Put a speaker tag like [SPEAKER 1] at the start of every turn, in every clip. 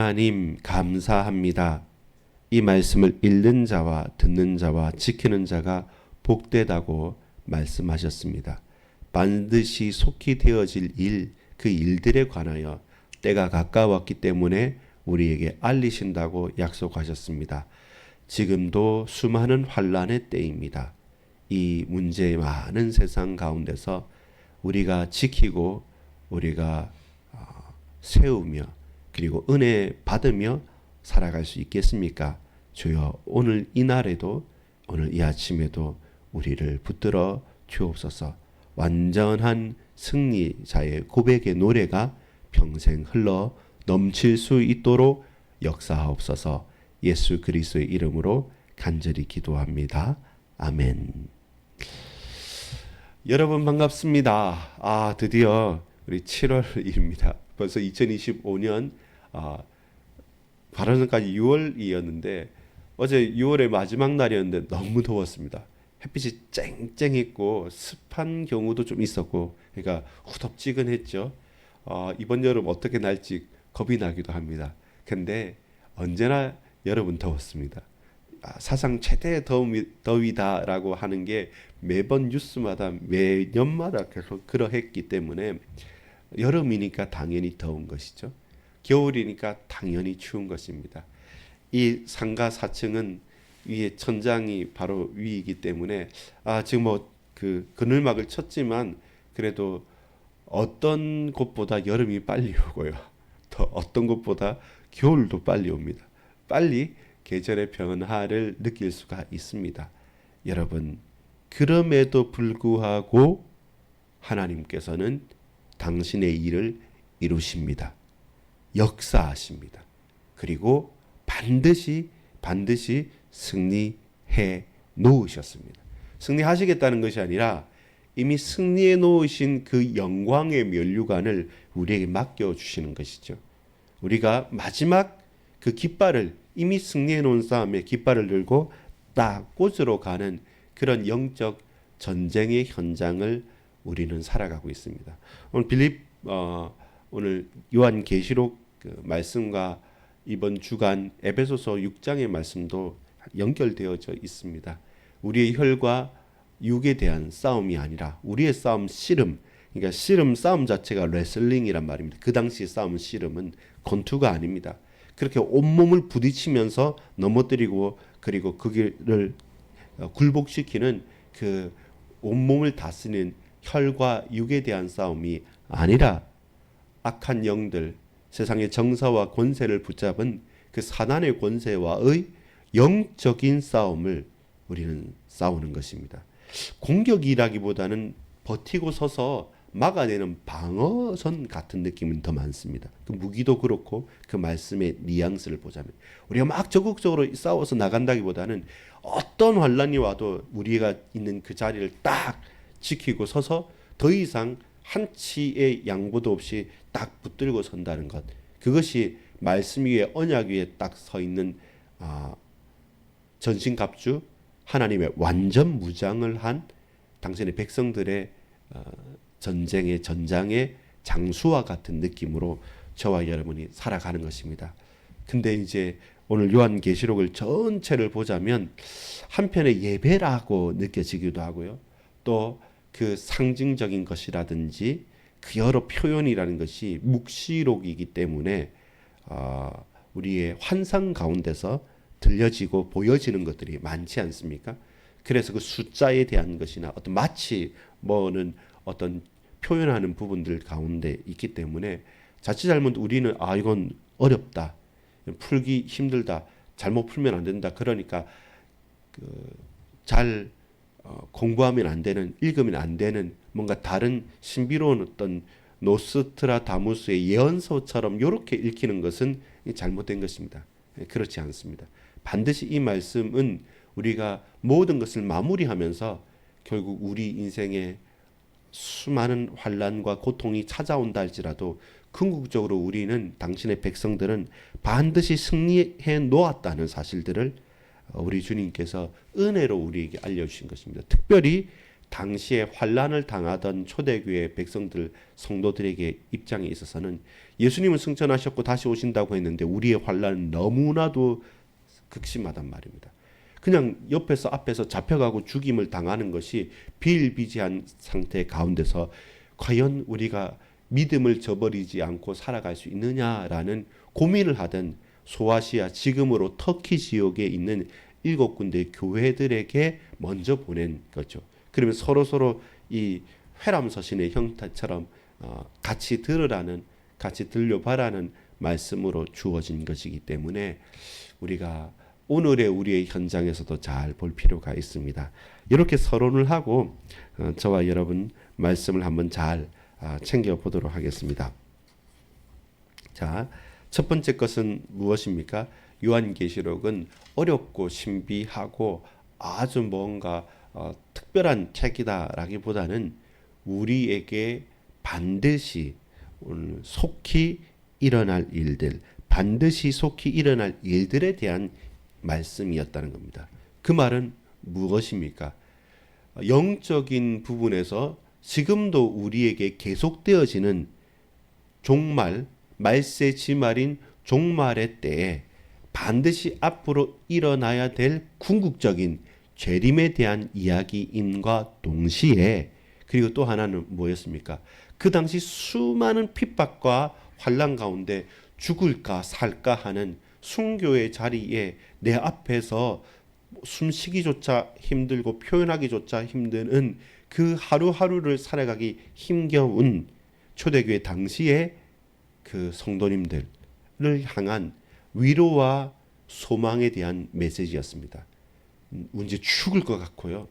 [SPEAKER 1] 하나님 감사합니다. 이 말씀을 읽는 자와 듣는 자와 지키는 자가 복되다고 말씀하셨습니다. 반드시 속히 되어질 일, 그 일들에 관하여 때가 가까웠기 때문에 우리에게 알리신다고 약속하셨습니다. 지금도 수많은 환란의 때입니다. 이 문제의 많은 세상 가운데서 우리가 지키고 우리가 세우며 그리고 은혜 받으며 살아갈 수 있겠습니까? 주여, 오늘 이 날에도 오늘 이 아침에도 우리를 붙들어 주옵소서. 완전한 승리자의 고백의 노래가 평생 흘러 넘칠 수 있도록 역사하옵소서. 예수 그리스도의 이름으로 간절히 기도합니다. 아멘. 여러분 반갑습니다. 드디어 우리 7월입니다. 벌써 2025년 발언전까지 6월이었는데 어제 6월의 마지막 날이었는데 너무 더웠습니다. 햇빛이 쨍쨍했고 습한 경우도 좀 있었고 그러니까 후덥지근했죠. 이번 여름 어떻게 날지 겁이 나기도 합니다. 근데 언제나 여러분 더웠습니다. 사상 최대 더위다라고 하는 게 매번 뉴스마다 매년마다 계속 그러했기 때문에 여름이니까 당연히 더운 것이죠. 겨울이니까 당연히 추운 것입니다. 이 상가 4층은 위에 천장이 바로 위이기 때문에 지금 그 그늘막을 쳤지만 그래도 어떤 곳보다 여름이 빨리 오고요. 또 어떤 곳보다 겨울도 빨리 옵니다. 빨리 계절의 변화를 느낄 수가 있습니다. 여러분, 그럼에도 불구하고 하나님께서는 당신의 일을 이루십니다. 역사하십니다. 그리고 반드시 승리해 놓으셨습니다. 승리하시겠다는 것이 아니라 이미 승리해 놓으신 그 영광의 면류관을 우리에게 맡겨주시는 것이죠. 우리가 마지막 그 깃발을 이미 승리해 놓은 다음에 깃발을 들고 딱 꽂으러 가는 그런 영적 전쟁의 현장을 우리는 살아가고 있습니다. 오늘 요한계시록 그 말씀과 이번 주간 에베소서 6장의 말씀도 연결되어져 있습니다. 우리의 혈과 육에 대한 싸움이 아니라 우리의 싸움 씨름, 그러니까 씨름 싸움 자체가 레슬링이란 말입니다. 그 당시 싸움 씨름은 권투가 아닙니다. 그렇게 온몸을 부딪히면서 넘어뜨리고 그리고 그 길을 굴복시키는 그 온몸을 다스리는 혈과 육에 대한 싸움이 아니라 악한 영들, 세상의 정사와 권세를 붙잡은 그 사단의 권세와의 영적인 싸움을 우리는 싸우는 것입니다. 공격이라기보다는 버티고 서서 막아내는 방어선 같은 느낌은 더 많습니다. 그 무기도 그렇고 그 말씀의 뉘앙스를 보자면 우리가 막 적극적으로 싸워서 나간다기보다는 어떤 환란이 와도 우리가 있는 그 자리를 딱 지키고 서서 더 이상 한치의 양보도 없이 딱 붙들고 선다는 것, 그것이 말씀 위에 언약 위에 딱 서 있는 전신갑주 하나님의 완전 무장을 한 당신의 백성들의 전쟁의 전장의 장수와 같은 느낌으로 저와 여러분이 살아가는 것입니다. 근데 이제 오늘 요한계시록을 전체를 보자면 한편의 예배라고 느껴지기도 하고요. 또 그 상징적인 것이라든지 그 여러 표현이라는 것이 묵시록이기 때문에 우리의 환상 가운데서 들려지고 보여지는 것들이 많지 않습니까? 그래서 그 숫자에 대한 것이나 어떤 마치 뭐는 어떤 표현하는 부분들 가운데 있기 때문에 자칫 잘못 우리는 이건 어렵다, 풀기 힘들다, 잘못 풀면 안 된다, 그러니까 잘 공부하면 안 되는, 읽으면 안 되는 뭔가 다른 신비로운 어떤 노스트라다무스의 예언서처럼 이렇게 읽히는 것은 잘못된 것입니다. 그렇지 않습니다. 반드시 이 말씀은 우리가 모든 것을 마무리하면서 결국 우리 인생에 수많은 환란과 고통이 찾아온다 할지라도 궁극적으로 우리는, 당신의 백성들은 반드시 승리해 놓았다는 사실들을 우리 주님께서 은혜로 우리에게 알려주신 것입니다. 특별히 당시에 환란을 당하던 초대교회 백성들 성도들에게 입장에 있어서는 예수님은 승천하셨고 다시 오신다고 했는데 우리의 환란은 너무나도 극심하단 말입니다. 그냥 옆에서 앞에서 잡혀가고 죽임을 당하는 것이 비일비재한 상태 가운데서 과연 우리가 믿음을 저버리지 않고 살아갈 수 있느냐라는 고민을 하던 소아시아, 지금으로 터키 지역에 있는 7군데 교회들에게 먼저 보낸 거죠. 그러면 서로 이 회람서신의 형태처럼 같이 들으라는, 같이 들려봐라는 말씀으로 주어진 것이기 때문에 우리가 오늘의 우리의 현장에서도 잘 볼 필요가 있습니다. 이렇게 서론을 하고 저와 여러분 말씀을 한번 잘 챙겨보도록 하겠습니다. 자, 첫 번째 것은 무엇입니까? 요한계시록은 어렵고 신비하고 아주 뭔가 특별한 책이다라기보다는 우리에게 반드시 속히 일어날 일들, 반드시 속히 일어날 일들에 대한 말씀이었다는 겁니다. 그 말은 무엇입니까? 영적인 부분에서 지금도 우리에게 계속되어지는 종말, 말세 지말인 종말의 때에 반드시 앞으로 일어나야 될 궁극적인 재림에 대한 이야기임과 동시에, 그리고 또 하나는 뭐였습니까? 그 당시 수많은 핍박과 환난 가운데 죽을까 살까 하는 순교의 자리에 내 앞에서 숨쉬기조차 힘들고 표현하기조차 힘든 그 하루하루를 살아가기 힘겨운 초대교회 당시의 그 성도님들을 향한 위로와 소망에 대한 메시지였습니다. 이제 죽을 것 같고요.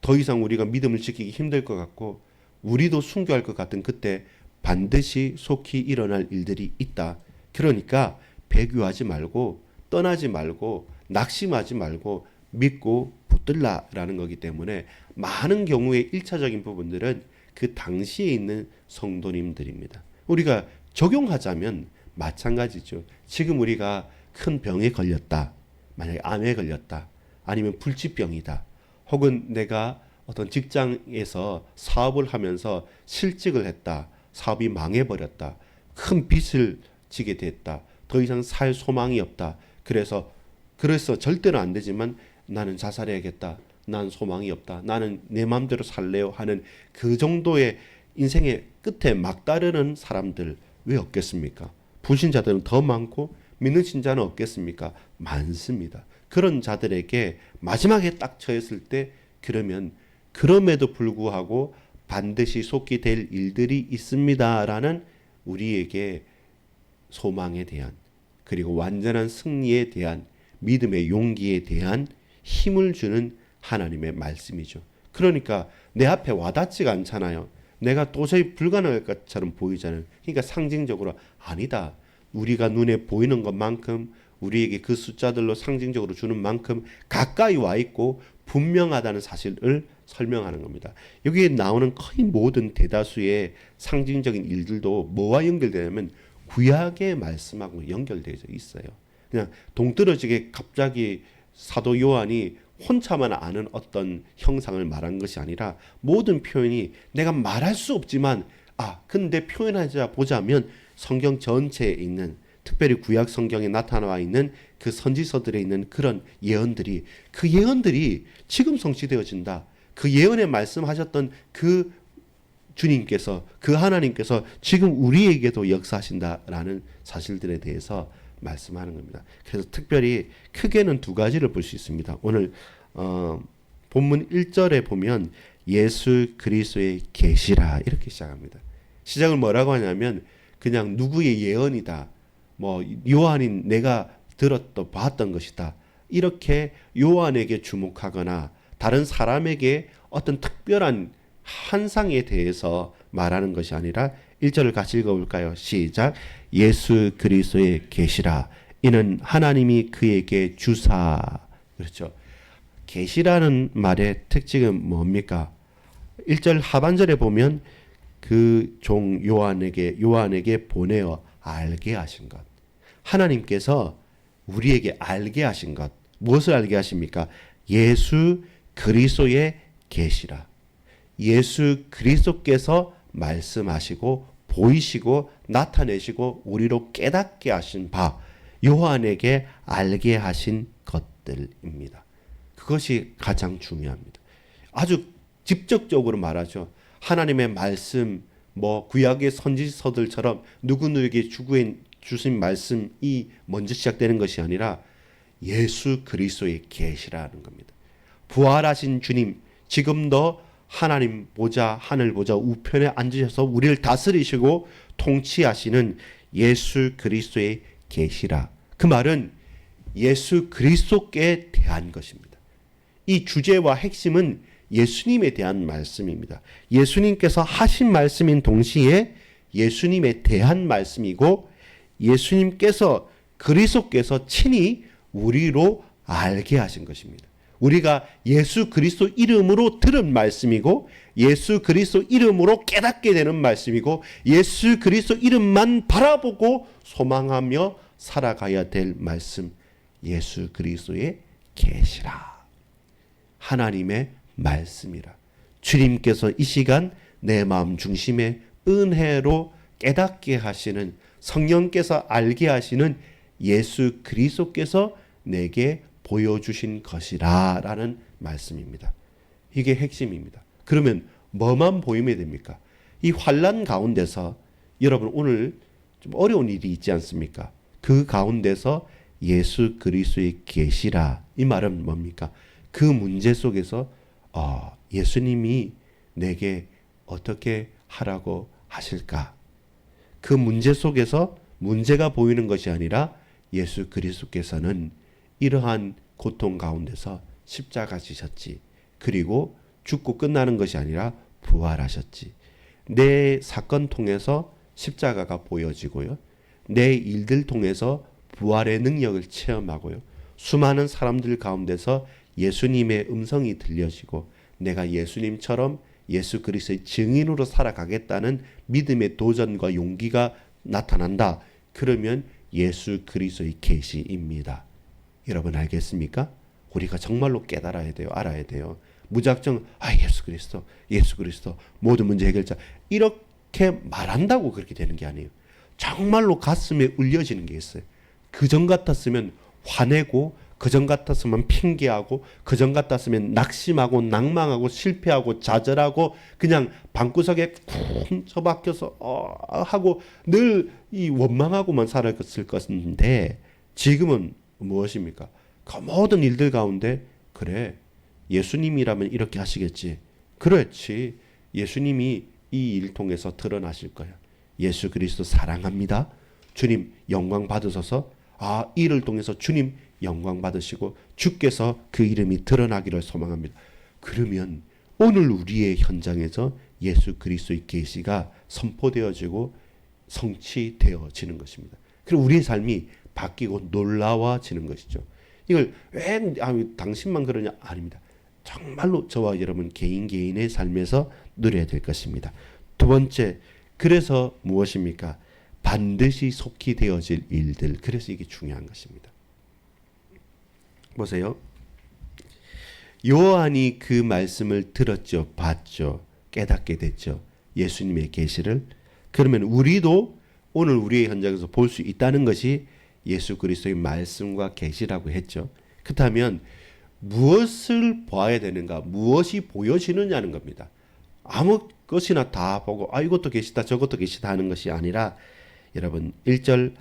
[SPEAKER 1] 더 이상 우리가 믿음을 지키기 힘들 것 같고 우리도 순교할 것 같은 그때 반드시 속히 일어날 일들이 있다. 그러니까 배교하지 말고 떠나지 말고 낙심하지 말고 믿고 붙들라라는 거기 때문에 많은 경우에 1차적인 부분들은 그 당시에 있는 성도님들입니다. 우리가 적용하자면 마찬가지죠. 지금 우리가 큰 병에 걸렸다. 만약에 암에 걸렸다. 아니면 불치병이다. 혹은 내가 어떤 직장에서 사업을 하면서 실직을 했다. 사업이 망해버렸다. 큰 빚을 지게 됐다. 더 이상 살 소망이 없다. 그래서 절대로 안 되지만 나는 자살해야겠다. 난 소망이 없다. 나는 내 마음대로 살래요 하는 그 정도의 인생의 끝에 막다르는 사람들 왜 없겠습니까? 불신자들은 더 많고 믿는 신자는 없겠습니까? 많습니다. 그런 자들에게 마지막에 딱 처했을 때 그러면 그럼에도 불구하고 반드시 속히 될 일들이 있습니다라는 우리에게 소망에 대한, 그리고 완전한 승리에 대한, 믿음의 용기에 대한 힘을 주는 하나님의 말씀이죠. 그러니까 내 앞에 와닿지가 않잖아요. 내가 도저히 불가능할 것처럼 보이잖아요. 그러니까 상징적으로 아니다. 우리가 눈에 보이는 것만큼 우리에게 그 숫자들로 상징적으로 주는 만큼 가까이 와 있고 분명하다는 사실을 설명하는 겁니다. 여기에 나오는 거의 모든 대다수의 상징적인 일들도 뭐와 연결되냐면 구약의 말씀하고 연결되어 있어요. 그냥 동떨어지게 갑자기 사도 요한이 혼자만 아는 어떤 형상을 말한 것이 아니라 모든 표현이 내가 말할 수 없지만 근데 표현하자 보자면 성경 전체에 있는, 특별히 구약 성경에 나타나 있는 그 선지서들에 있는 그런 예언들이, 그 예언들이 지금 성취되어진다. 그 예언에 말씀하셨던 그 주님께서, 그 하나님께서 지금 우리에게도 역사하신다라는 사실들에 대해서 말씀하는 겁니다. 그래서 특별히 크게는 두 가지를 볼 수 있습니다. 오늘 본문 1절에 보면 예수 그리스도의 계시라 이렇게 시작합니다. 시작을 뭐라고 하냐면 그냥 누구의 예언이다. 뭐 요한인 내가 들었던 봤던 것이다. 이렇게 요한에게 주목하거나 다른 사람에게 어떤 특별한 환상에 대해서 말하는 것이 아니라 1절을 같이 읽어볼까요? 시작. 예수 그리스도의 계시라. 이는 하나님이 그에게 주사. 그렇죠. 계시라는 말의 특징은 뭡니까? 1절 하반절에 보면 그 종 요한에게 보내어 알게 하신 것. 하나님께서 우리에게 알게 하신 것. 무엇을 알게 하십니까? 예수 그리스도의 계시라. 예수 그리스도께서 말씀하시고 보이시고 나타내시고 우리로 깨닫게 하신 바 요한에게 알게 하신 것들입니다. 그것이 가장 중요합니다. 아주 직접적으로 말하죠. 하나님의 말씀, 구약의 선지서들처럼 누구누구에게 주신 말씀이 먼저 시작되는 것이 아니라 예수 그리스도의 계시라는 겁니다. 부활하신 주님, 지금도 하나님 보좌, 하늘 보좌 우편에 앉으셔서 우리를 다스리시고 통치하시는 예수 그리스도의 계시라. 그 말은 예수 그리스도께 대한 것입니다. 이 주제와 핵심은 예수님에 대한 말씀입니다. 예수님께서 하신 말씀인 동시에 예수님에 대한 말씀이고 예수님께서 그리스도께서 친히 우리로 알게 하신 것입니다. 우리가 예수 그리스도 이름으로 들은 말씀이고 예수 그리스도 이름으로 깨닫게 되는 말씀이고 예수 그리스도 이름만 바라보고 소망하며 살아가야 될 말씀, 예수 그리스도의 계시라. 하나님의 말씀이라. 주님께서 이 시간 내 마음 중심에 은혜로 깨닫게 하시는, 성령께서 알게 하시는 예수 그리스도께서 내게 보여주신 것이라 라는 말씀입니다. 이게 핵심입니다. 그러면 뭐만 보이면 됩니까? 이 환난 가운데서 여러분 오늘 좀 어려운 일이 있지 않습니까? 그 가운데서 예수 그리스도의 계시라, 이 말은 뭡니까? 그 문제 속에서 예수님이 내게 어떻게 하라고 하실까? 그 문제 속에서 문제가 보이는 것이 아니라 예수 그리스도께서는 이러한 고통 가운데서 십자가 지셨지. 그리고 죽고 끝나는 것이 아니라 부활하셨지. 내 사건 통해서 십자가가 보여지고요. 내 일들 통해서 부활의 능력을 체험하고요. 수많은 사람들 가운데서 예수님의 음성이 들려지고 내가 예수님처럼 예수 그리스도의 증인으로 살아가겠다는 믿음의 도전과 용기가 나타난다. 그러면 예수 그리스도의 계시입니다. 여러분 알겠습니까? 우리가 정말로 깨달아야 돼요. 알아야 돼요. 무작정 예수 그리스도 모든 문제 해결자 이렇게 말한다고 그렇게 되는 게 아니에요. 정말로 가슴에 울려지는 게 있어요. 그전 같았으면 화내고, 그전 같았으면 핑계하고, 그전 같았으면 낙심하고 낭망하고 실패하고 좌절하고 그냥 방구석에 쿵 처박혀서 하고 늘 이 원망하고만 살았을 것인데, 지금은 무엇입니까? 그 모든 일들 가운데 그래, 예수님이라면 이렇게 하시겠지. 그렇지. 예수님이 이 일 통해서 드러나실 거야. 예수 그리스도 사랑합니다. 주님 영광 받으셔서 이를 통해서 주님 영광 받으시고 주께서 그 이름이 드러나기를 소망합니다. 그러면 오늘 우리의 현장에서 예수 그리스도의 계시가 선포되어지고 성취되어지는 것입니다. 그리고 우리의 삶이 바뀌고 놀라워지는 것이죠. 이걸 왜 당신만 그러냐? 아닙니다. 정말로 저와 여러분 개인의 삶에서 누려야 될 것입니다. 두 번째, 그래서 무엇입니까? 반드시 속히 되어질 일들. 그래서 이게 중요한 것입니다. 보세요. 요한이 그 말씀을 들었죠. 봤죠. 깨닫게 됐죠. 예수님의 계시를. 그러면 우리도 오늘 우리의 현장에서 볼 수 있다는 것이 예수 그리스도의 말씀과 계시라고 했죠. 그렇다면 무엇을 봐야 되는가? 무엇이 보여지느냐는 겁니다. 아무 것이나 다 보고 이것도 계시다 저것도 계시다 하는 것이 아니라, 여러분 1절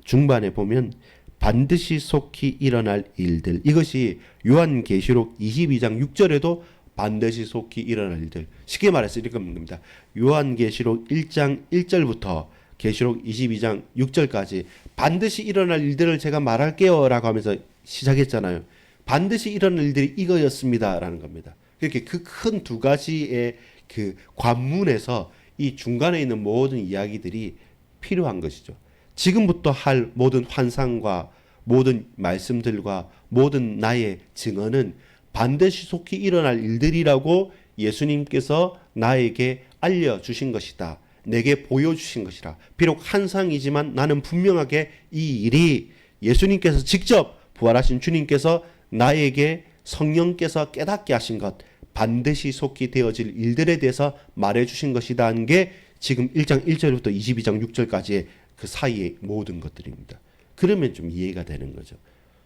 [SPEAKER 1] 중반에 보면 반드시 속히 일어날 일들, 이것이 요한계시록 22장 6절에도 반드시 속히 일어날 일들, 쉽게 말해서 이렇게 겁니다. 요한계시록 1장 1절부터 계시록 22장 6절까지 반드시 일어날 일들을 제가 말할게요 라고 하면서 시작했잖아요. 반드시 일어날 일들이 이거였습니다 라는 겁니다. 이렇게 그 큰 두 가지의 그 관문에서 이 중간에 있는 모든 이야기들이 필요한 것이죠. 지금부터 할 모든 환상과 모든 말씀들과 모든 나의 증언은 반드시 속히 일어날 일들이라고 예수님께서 나에게 알려주신 것이다. 내게 보여주신 것이라. 비록 환상이지만 나는 분명하게 이 일이 예수님께서 직접 부활하신 주님께서 나에게 성령께서 깨닫게 하신 것, 반드시 속히 되어질 일들에 대해서 말해주신 것이다 하는 게 지금 1장 1절부터 22장 6절까지의 그 사이의 모든 것들입니다. 그러면 좀 이해가 되는 거죠.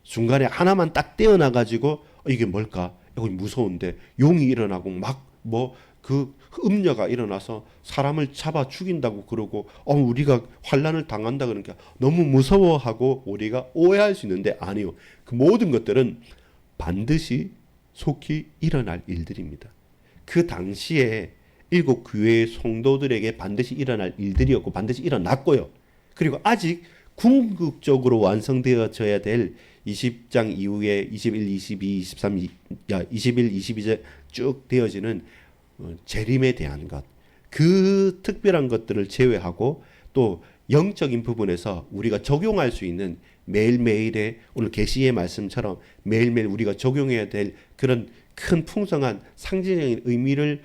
[SPEAKER 1] 중간에 하나만 딱 떼어놔가지고 이게 뭘까? 이거 무서운데 용이 일어나고 막 그 음녀가 일어나서 사람을 잡아 죽인다고 그러고 우리가 환난을 당한다 그러니까 너무 무서워하고 우리가 오해할 수 있는데 아니요. 그 모든 것들은 반드시 속히 일어날 일들입니다. 그 당시에 7 교회의 성도들에게 반드시 일어날 일들이었고 반드시 일어났고요. 그리고 아직 궁극적으로 완성되어져야 될 20장 이후에 21, 22, 23, 21, 22절 쭉 되어지는 재림에 대한 것, 그 특별한 것들을 제외하고 또 영적인 부분에서 우리가 적용할 수 있는 매일매일의 오늘 계시의 말씀처럼 매일매일 우리가 적용해야 될 그런 큰 풍성한 상징적인 의미를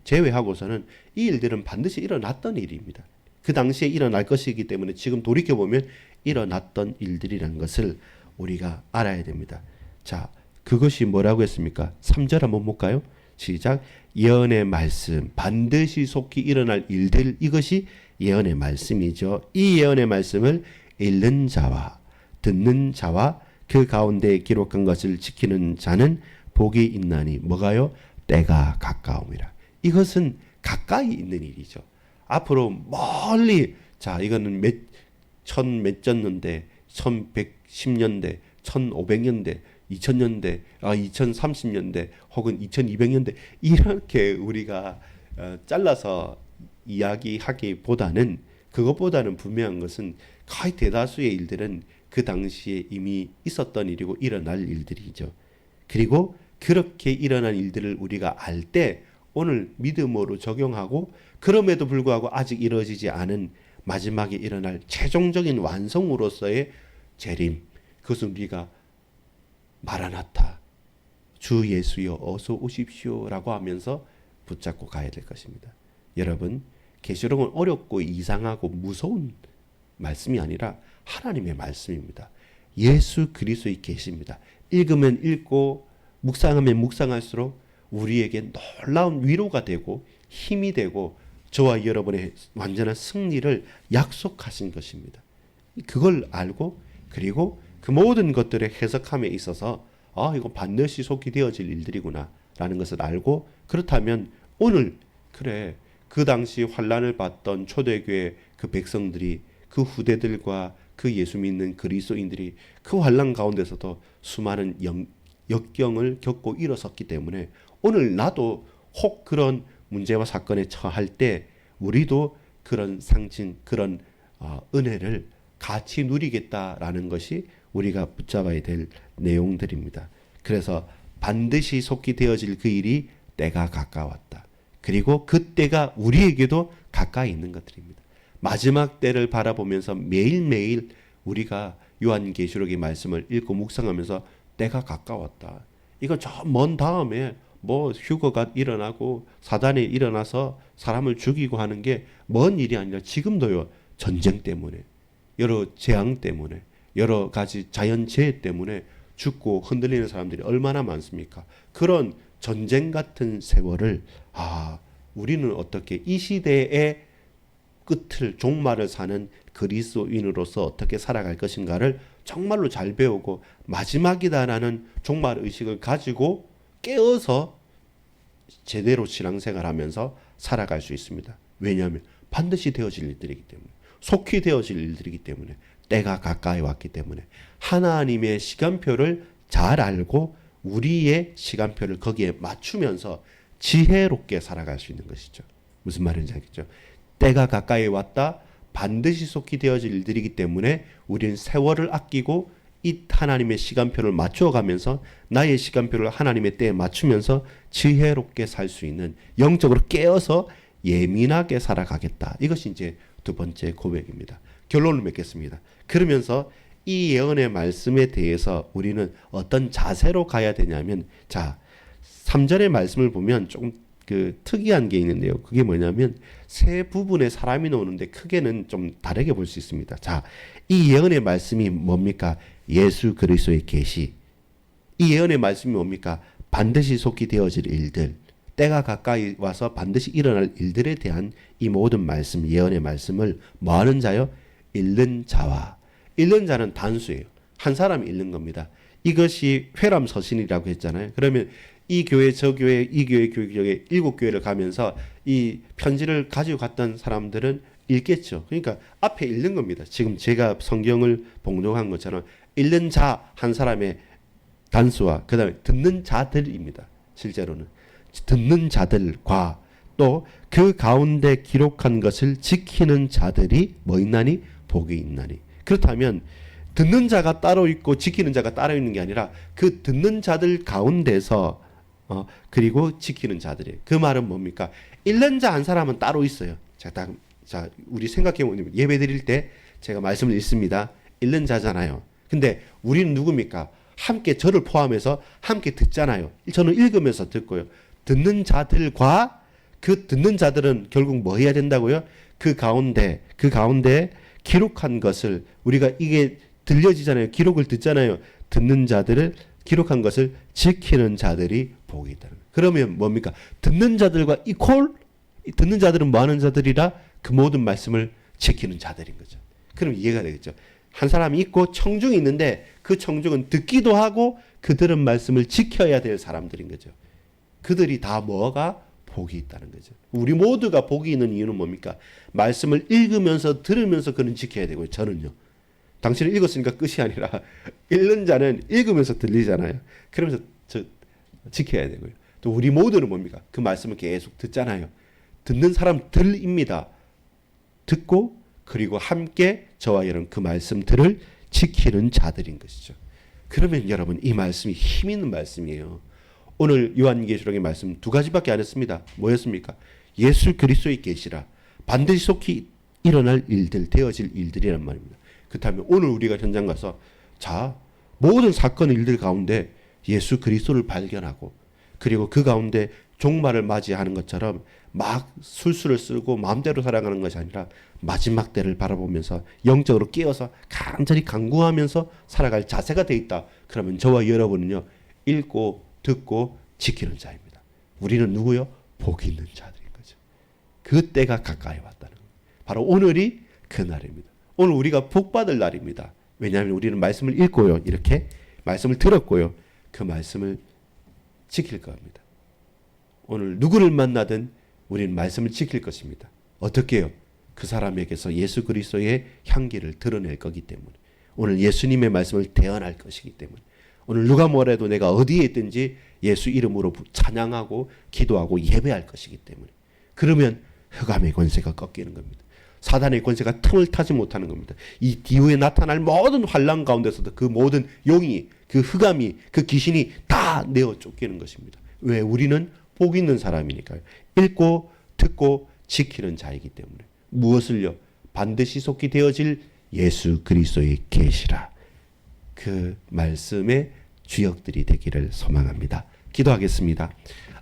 [SPEAKER 1] 제외하고서는 이 일들은 반드시 일어났던 일입니다. 그 당시에 일어날 것이기 때문에 지금 돌이켜보면 일어났던 일들이라는 것을 우리가 알아야 됩니다. 자, 그것이 뭐라고 했습니까? 3절 한번 볼까요? 시작. 예언의 말씀, 반드시 속히 일어날 일들, 이것이 예언의 말씀이죠. 이 예언의 말씀을 읽는 자와 듣는 자와 그 가운데 기록한 것을 지키는 자는 복이 있나니 뭐가요? 때가 가까움이라. 이것은 가까이 있는 일이죠. 앞으로 멀리, 자, 이거는 몇천 년대, 1110년대, 1500년대, 2000년대, 2030년대 혹은 2200년대 이렇게 우리가 잘라서 이야기하기보다는 그것보다는 분명한 것은 거의 대다수의 일들은 그 당시에 이미 있었던 일이고 일어날 일들이죠. 그리고 그렇게 일어난 일들을 우리가 알 때 오늘 믿음으로 적용하고 그럼에도 불구하고 아직 이루어지지 않은 마지막에 일어날 최종적인 완성으로서의 재림, 그것은 우리가 마라나타, 주 예수여 어서 오십시오라고 하면서 붙잡고 가야 될 것입니다. 여러분, 계시록은 어렵고 이상하고 무서운 말씀이 아니라 하나님의 말씀입니다. 예수 그리스도의 계시입니다. 읽으면 읽고 묵상하면 묵상할수록 우리에게 놀라운 위로가 되고 힘이 되고 저와 여러분의 완전한 승리를 약속하신 것입니다. 그걸 알고 그리고 그 모든 것들의 해석함에 있어서 이거 반드시 속히 되어질 일들이구나 라는 것을 알고, 그렇다면 오늘 그래 그 당시 환난을 받던 초대교회 그 백성들이, 그 후대들과 그 예수 믿는 그리스도인들이 그 환난 가운데서도 수많은 역경을 겪고 일어섰기 때문에 오늘 나도 혹 그런 문제와 사건에 처할 때 우리도 그런 상징, 그런 은혜를 같이 누리겠다라는 것이 우리가 붙잡아야 될 내용들입니다. 그래서 반드시 속히 되어질 그 일이 때가 가까웠다. 그리고 그 때가 우리에게도 가까이 있는 것들입니다. 마지막 때를 바라보면서 매일매일 우리가 요한계시록의 말씀을 읽고 묵상하면서 때가 가까웠다. 이거 저 먼 다음에 휴거가 일어나고 사단이 일어나서 사람을 죽이고 하는 게 먼 일이 아니라 지금도요. 전쟁 때문에, 여러 재앙 때문에, 여러 가지 자연재해 때문에 죽고 흔들리는 사람들이 얼마나 많습니까? 그런 전쟁 같은 세월을 우리는 어떻게 이 시대의 끝을, 종말을 사는 그리스도인으로서 어떻게 살아갈 것인가를 정말로 잘 배우고 마지막이다라는 종말 의식을 가지고 깨어서 제대로 신앙생활하면서 살아갈 수 있습니다. 왜냐하면 반드시 되어질 일들이기 때문에, 속히 되어질 일들이기 때문에, 때가 가까이 왔기 때문에 하나님의 시간표를 잘 알고 우리의 시간표를 거기에 맞추면서 지혜롭게 살아갈 수 있는 것이죠. 무슨 말인지 알겠죠? 때가 가까이 왔다, 반드시 속히 되어질 일들이기 때문에 우리는 세월을 아끼고 이 하나님의 시간표를 맞춰가면서 나의 시간표를 하나님의 때에 맞추면서 지혜롭게 살 수 있는, 영적으로 깨어서 예민하게 살아가겠다. 이것이 이제 두 번째 고백입니다. 결론을 맺겠습니다. 그러면서 이 예언의 말씀에 대해서 우리는 어떤 자세로 가야 되냐면, 자, 3절의 말씀을 보면 조금 특이한 게 있는데요. 그게 뭐냐면 세 부분의 사람이 나오는데 크게는 좀 다르게 볼 수 있습니다. 자, 이 예언의 말씀이 뭡니까? 예수 그리스도의 계시. 이 예언의 말씀이 뭡니까? 반드시 속히 되어질 일들, 때가 가까이 와서 반드시 일어날 일들에 대한 이 모든 말씀, 예언의 말씀을 뭐 하는 자요? 읽는 자와. 읽는 자는 단수예요. 한 사람이 읽는 겁니다. 이것이 회람서신이라고 했잖아요. 그러면 이 교회, 저 교회, 이 교회, 교회 7교회를 가면서 이 편지를 가지고 갔던 사람들은 읽겠죠. 그러니까 앞에 읽는 겁니다. 지금 제가 성경을 봉독한 것처럼 읽는 자 한 사람의 단수와 그 다음에 듣는 자들입니다. 실제로는 듣는 자들과 또 그 가운데 기록한 것을 지키는 자들이 뭐 있나니? 복이 있나니. 그렇다면 듣는 자가 따로 있고 지키는 자가 따로 있는 게 아니라 그 듣는 자들 가운데서 그리고 지키는 자들이에요. 그 말은 뭡니까? 읽는 자 한 사람은 따로 있어요. 자, 우리 생각해보면 예배 드릴 때 제가 말씀을 읽습니다. 읽는 자잖아요. 근데 우리는 누굽니까? 함께 저를 포함해서 함께 듣잖아요. 저는 읽으면서 듣고요. 듣는 자들과 그 듣는 자들은 결국 뭐 해야 된다고요? 그 가운데 기록한 것을 우리가 이게 들려지잖아요. 기록을 듣잖아요. 듣는 자들을 기록한 것을 지키는 자들이 복이 있다는 거예요. 그러면 뭡니까? 듣는 자들과 이퀄? 듣는 자들은 뭐 하는 자들이라? 그 모든 말씀을 지키는 자들인 거죠. 그럼 이해가 되겠죠. 한 사람이 있고 청중이 있는데 그 청중은 듣기도 하고 그들은 말씀을 지켜야 될 사람들인 거죠. 그들이 다 뭐가? 복이 있다는 거죠. 우리 모두가 복이 있는 이유는 뭡니까? 말씀을 읽으면서 들으면서 그는 지켜야 되고요. 저는요. 당신은 읽었으니까 끝이 아니라 읽는 자는 읽으면서 들리잖아요. 그러면서 지켜야 되고요. 또 우리 모두는 뭡니까? 그 말씀을 계속 듣잖아요. 듣는 사람들입니다. 듣고 그리고 함께 저와 여러분 그 말씀들을 지키는 자들인 것이죠. 그러면 여러분 이 말씀이 힘 있는 말씀이에요. 오늘 요한계시록의 말씀 두 가지밖에 안 했습니다. 뭐였습니까? 예수 그리스도의 계시라. 반드시 속히 일어날 일들, 되어질 일들이란 말입니다. 그렇다면 오늘 우리가 현장 가서 자, 모든 사건 일들 가운데 예수 그리스도를 발견하고 그리고 그 가운데 종말을 맞이하는 것처럼 막 술수를 쓰고 마음대로 살아가는 것이 아니라 마지막 때를 바라보면서 영적으로 깨어서 간절히 간구하면서 살아갈 자세가 돼 있다. 그러면 저와 여러분은요. 읽고 듣고 지키는 자입니다. 우리는 누구요? 복이 있는 자들인 거죠. 그 때가 가까이 왔다는 거예요. 바로 오늘이 그 날입니다. 오늘 우리가 복 받을 날입니다. 왜냐하면 우리는 말씀을 읽고요. 이렇게 말씀을 들었고요. 그 말씀을 지킬 겁니다. 오늘 누구를 만나든 우리는 말씀을 지킬 것입니다. 어떻게 해요? 그 사람에게서 예수 그리스도의 향기를 드러낼 거기 때문에 오늘 예수님의 말씀을 대언할 것이기 때문에 오늘 누가 뭐래도 내가 어디에 있든지 예수 이름으로 찬양하고 기도하고 예배할 것이기 때문에 그러면 흑암의 권세가 꺾이는 겁니다. 사단의 권세가 틈을 타지 못하는 겁니다. 이 뒤후에 나타날 모든 환난 가운데서도 그 모든 용이 그 흑암이 그 귀신이 다 내어 쫓기는 것입니다. 왜? 우리는 복 있는 사람이니까요. 읽고 듣고 지키는 자이기 때문에 무엇을요? 반드시 속히 되어질 예수 그리스도의 계시라. 그 말씀의 주역들이 되기를 소망합니다. 기도하겠습니다.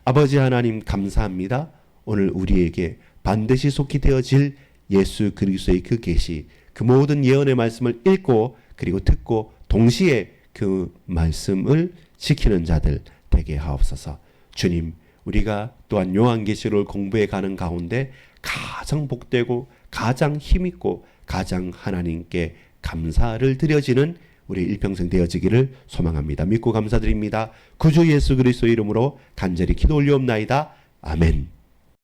[SPEAKER 1] 아버지 하나님 감사합니다. 오늘 우리에게 반드시 속히 되어질 예수 그리스도의 그 계시, 그 모든 예언의 말씀을 읽고 그리고 듣고 동시에 그 말씀을 지키는 자들 되게 하옵소서. 주님, 우리가 또한 요한계시록을 공부해 가는 가운데 가장 복되고 가장 힘있고 가장 하나님께 감사를 드려지는 우리 일평생 되어지기를 소망합니다. 믿고 감사드립니다. 구주 예수 그리스도 이름으로 간절히 기도 올리옵나이다. 아멘.